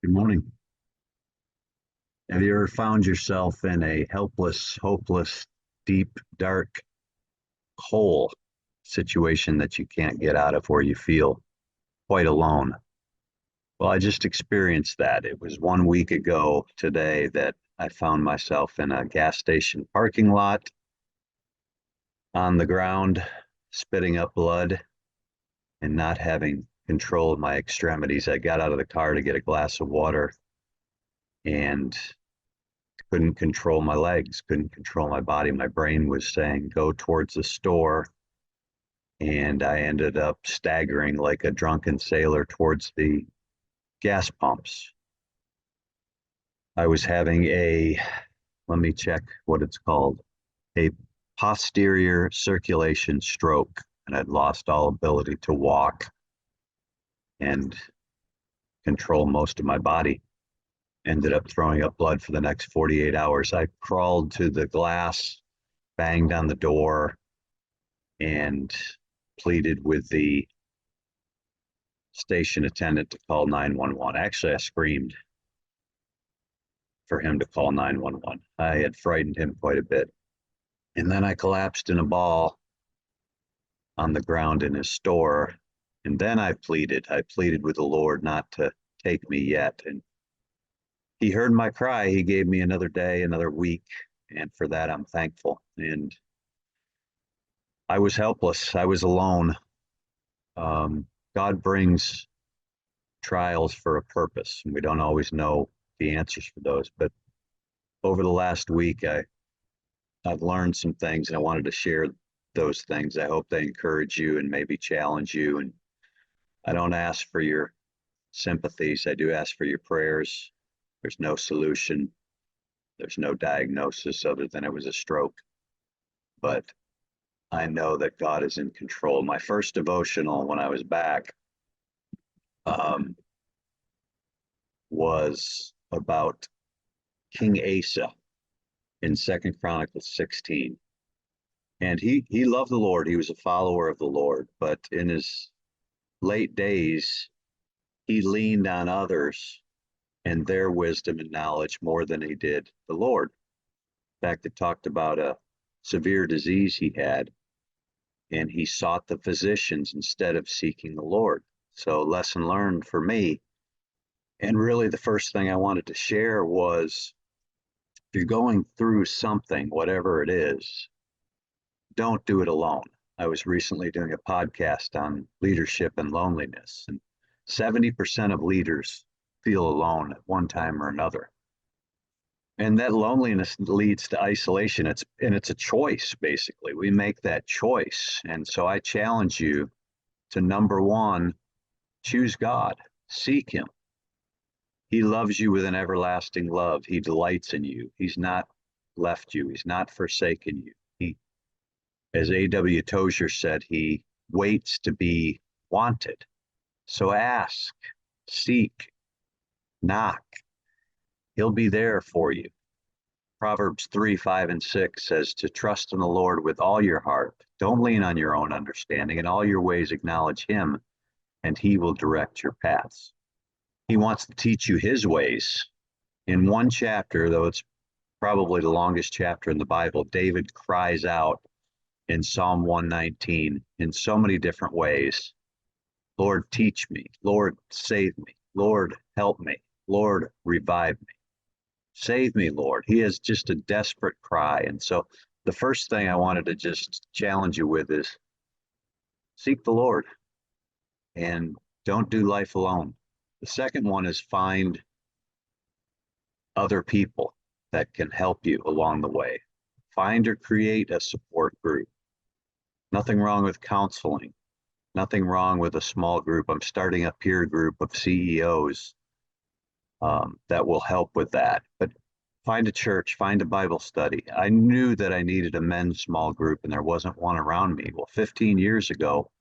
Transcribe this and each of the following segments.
Good morning. Have you ever found yourself in a helpless, hopeless, deep, dark hole situation that you can't get out of where you feel quite alone? Well, I just experienced that. It was 1 week ago today that I found myself in a gas station parking lot on the ground, spitting up blood and not having control of my extremities. I got out of the car to get a glass of water and couldn't control my legs, couldn't control my body. My brain was saying, go towards the store. And I ended up staggering like a drunken sailor towards the gas pumps. I was having let me check what it's called, a posterior circulation stroke. And I'd lost all ability to walk and control most of my body. Ended up throwing up blood for the next 48 hours. I crawled to the glass, banged on the door, and pleaded with the station attendant to call 911. Actually, I screamed for him to call 911. I had frightened him quite a bit. And then I collapsed in a ball on the ground in his store. And then I pleaded with the Lord not to take me yet. And he heard my cry. He gave me another day, another week. And for that, I'm thankful. And I was helpless. I was alone. God brings trials for a purpose, and we don't always know the answers for those. But over the last week, I've learned some things, and I wanted to share those things. I hope they encourage you and maybe challenge you. And I don't ask for your sympathies. I do ask for your prayers. There's no solution. There's no diagnosis other than it was a stroke. But I know that God is in control. My first devotional when I was back was about King Asa in 2 Chronicles 16. And he loved the Lord. He was a follower of the Lord. But in his late days, he leaned on others and their wisdom and knowledge more than he did the Lord. In fact, it talked about a severe disease he had, and he sought the physicians instead of seeking the Lord. So, lesson learned for me. And really, the first thing I wanted to share was if you're going through something, whatever it is, don't do it alone. I was recently doing a podcast on leadership and loneliness, and 70% of leaders feel alone at one time or another. And that loneliness leads to isolation. It's a choice, basically. We make that choice. And so I challenge you to number one, choose God, seek him. He loves you with an everlasting love. He delights in you. He's not left you. He's not forsaken you. As A.W. Tozier said, he waits to be wanted. So ask, seek, knock. He'll be there for you. Proverbs 3, 5, and 6 says to trust in the Lord with all your heart. Don't lean on your own understanding. In all your ways acknowledge him, and he will direct your paths. He wants to teach you his ways. In one chapter, though it's probably the longest chapter in the Bible, David cries out in Psalm 119 in so many different ways. Lord, teach me. Lord, save me. Lord, help me. Lord, revive me. Save me, Lord. He has just a desperate cry. And so the first thing I wanted to just challenge you with is seek the Lord and don't do life alone. The second one is find other people that can help you along the way. Find or create a support group. Nothing wrong with counseling. Nothing wrong with a small group. I'm starting a peer group of CEOs that will help with that. But find a church, find a Bible study. I knew that I needed a men's small group and there wasn't one around me. Well, 15 years ago,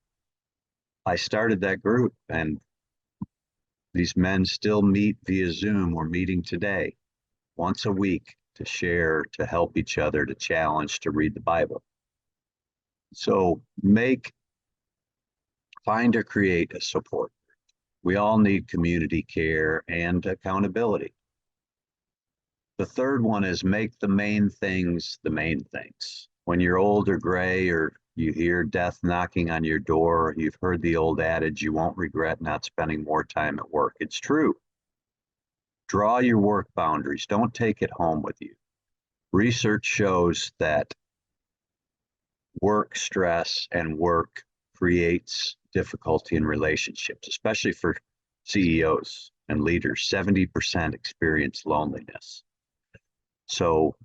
I started that group and these men still meet via Zoom. We're meeting today, once a week to share, to help each other, to challenge, to read the Bible. So find or create a support. We all need community care and accountability. The third one is make the main things the main things. When you're old or gray or you hear death knocking on your door, you've heard the old adage, you won't regret not spending more time at work. It's true. Draw your work boundaries. Don't take it home with you. Research shows that work stress and work creates difficulty in relationships, especially for CEOs and leaders. 70% experience loneliness. So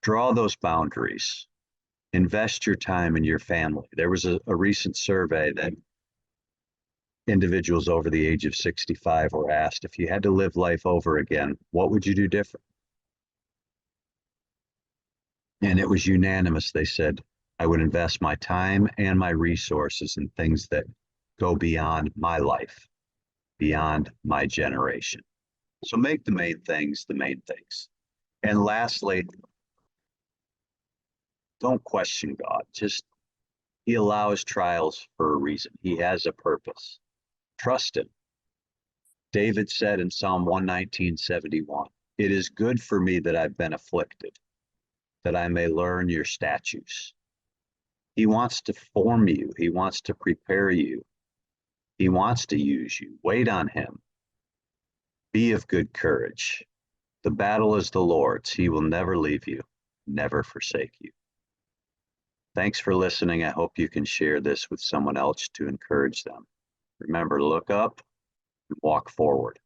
draw those boundaries. Invest your time in your family. There was a recent survey that individuals over the age of 65 were asked, if you had to live life over again, what would you do different? And it was unanimous. They said, I would invest my time and my resources in things that go beyond my life, beyond my generation. So make the main things the main things. And lastly, don't question God. Just he allows trials for a reason. He has a purpose. Trust him. David said in Psalm 119:71, it is good for me that I've been afflicted, that I may learn your statutes. He wants to form you. He wants to prepare you. He wants to use you. Wait on him. Be of good courage. The battle is the Lord's. He will never leave you, never forsake you. Thanks for listening. I hope you can share this with someone else to encourage them. Remember, look up and walk forward.